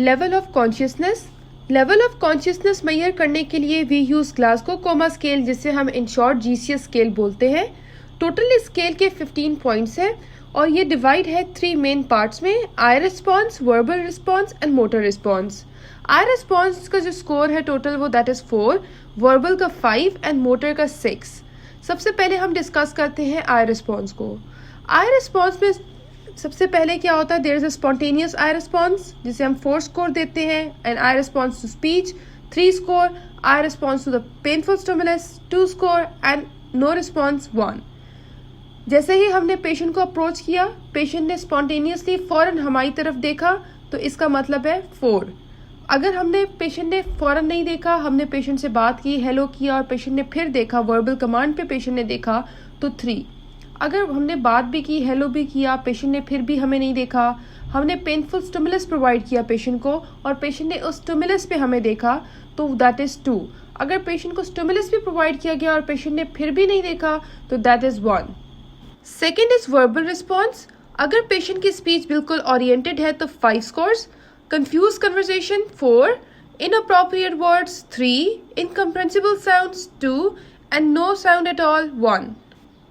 Level of consciousness. Level of consciousness measure करने के लिए we use Glasgow coma scale, जिसे हम इन शॉर्ट जीसीएस स्केल बोलते हैं। टोटल इस स्केल के 15 पॉइंट्स हैं और ये डिवाइड है 3 मेन पार्ट्स में, eye response, verbal response and motor response. Eye response का जो स्कोर है टोटल वो दैट इज़ 4, वर्बल का 5 एंड मोटर का 6। सबसे पहले हम डिस्कस करते हैं आई रिस्पॉन्स को। आई रिस्पॉन्स में सबसे पहले क्या होता है, there is a spontaneous eye response जिसे हम 4 स्कोर देते हैं, and eye response to speech 3 score, eye response to the painful stimulus 2 score and no response 1। जैसे ही हमने पेशेंट को अप्रोच किया, पेशेंट ने स्पॉन्टेनियसली फौरन हमारी तरफ देखा, तो इसका मतलब है 4। अगर पेशेंट ने फौरन नहीं देखा, हमने पेशेंट से बात की, हेलो किया और पेशेंट ने फिर देखा, वर्बल कमांड पे पेशेंट ने देखा, तो 3। अगर हमने बात भी की, हेलो भी किया, पेशेंट ने फिर भी हमें नहीं देखा, हमने पेनफुल स्टिमुलस प्रोवाइड किया पेशेंट को और पेशेंट ने उस स्टिमुलस पे हमें देखा, तो दैट इज़ 2। अगर पेशेंट को स्टिमुलस भी प्रोवाइड किया गया और पेशेंट ने फिर भी नहीं देखा, तो that is 1। Second is verbal response. अगर पेशेंट की स्पीच बिल्कुल ओरिएंटेड है तो 5 scores, confused conversation 4, inappropriate words 3, incomprehensible sounds 2 and no sound at all 1।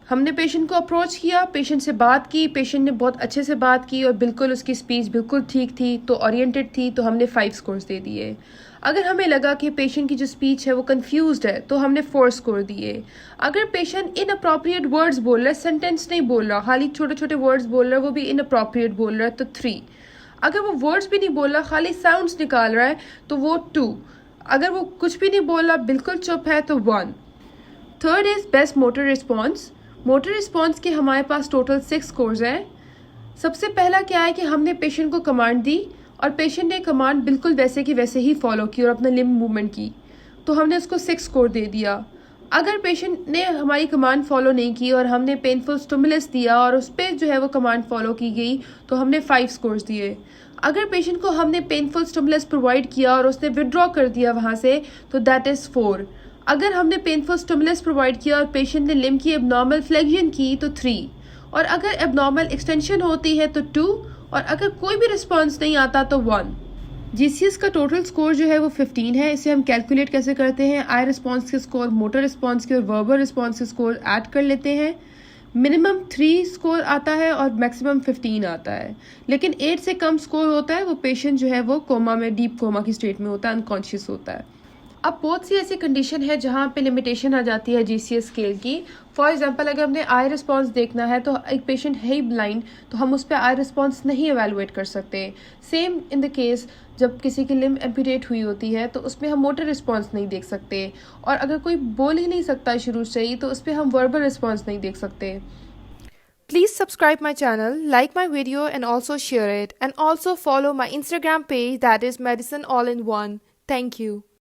हमने पेशेंट को अप्रोच किया, पेशेंट से बात की, पेशेंट ने बहुत अच्छे से बात की और बिल्कुल उसकी स्पीच बिल्कुल ठीक थी, तो ओरिएंटेड थी, तो हमने 5 स्कोर्स दे दिए। अगर हमें लगा कि पेशेंट की जो स्पीच है वो कंफ्यूज्ड है, तो हमने 4 स्कोर दिए। अगर पेशेंट इनअप्रोप्रिएट वर्ड्स बोल रहा है, सेंटेंस नहीं बोल रहा, खाली छोटे छोटे वर्ड्स बोल रहा है, वो भी इनअप्रोप्रिएट बोल रहा है, तो 3। अगर वो वर्ड्स भी नहीं बोल रहा, खाली साउंड्स निकाल रहा है, तो वो 2। अगर वो कुछ भी नहीं बोल रहा, बिल्कुल चुप है, तो 1। Third is best motor response. Motor response के हमारे पास टोटल 6 स्कोर्स हैं। सबसे पहला क्या है कि हमने पेशेंट को कमांड दी और पेशेंट ने कमांड बिल्कुल वैसे की वैसे ही फॉलो की और अपना लिम्ब मूवमेंट की, तो हमने उसको 6 स्कोर दे दिया। अगर पेशेंट ने हमारी कमांड फॉलो नहीं की और हमने पेनफुल स्टिमुलस दिया और उस पर जो है वो कमांड फॉलो की गई, तो हमने 5 स्कोर्स दिए। अगर पेशेंट को हमने पेनफुल स्टिमुलस प्रोवाइड किया और उसने विड्रॉ कर दिया वहाँ से, तो दैट इज़ 4। अगर हमने पेनफुल स्टिमुलस प्रोवाइड किया और पेशेंट ने लिम्ब की एबनॉर्मल फ्लेक्शन की, तो 3। और अगर एबनॉर्मल एक्सटेंशन होती है तो 2, और अगर कोई भी रिस्पॉन्स नहीं आता तो 1। जीसीएस का टोटल स्कोर जो है वो 15 है। इसे हम कैलकुलेट कैसे करते हैं, आई रिस्पॉन्स के स्कोर, मोटर रिस्पॉन्स के और वर्बल रिस्पॉन्स के स्कोर ऐड कर लेते हैं। मिनिमम 3 स्कोर आता है और मैक्सिमम 15 आता है, लेकिन 8 से कम स्कोर होता है वो पेशेंट जो है वो कोमा में, डीप कोमा की स्टेट में होता है, अनकॉन्शियस होता है। अब बहुत सी ऐसी कंडीशन है जहाँ पे लिमिटेशन आ जाती है जीसीएस स्केल की। फॉर एग्जांपल, अगर हमने आई रिस्पॉन्स देखना है तो एक पेशेंट है ही ब्लाइंड, तो हम उस पर आई रिस्पॉन्स नहीं एवेलुएट कर सकते। सेम इन द केस जब किसी की लिम्ब एम्पुटेट हुई होती है तो उसमें हम मोटर रिस्पॉन्स नहीं देख सकते, और अगर कोई बोल ही नहीं सकता शुरू से ही तो उस पर हम वर्बल रिस्पॉन्स नहीं देख सकते। Please subscribe my channel, like my video and also share it, and also follow my Instagram page, that is Medicine All in One. Thank you.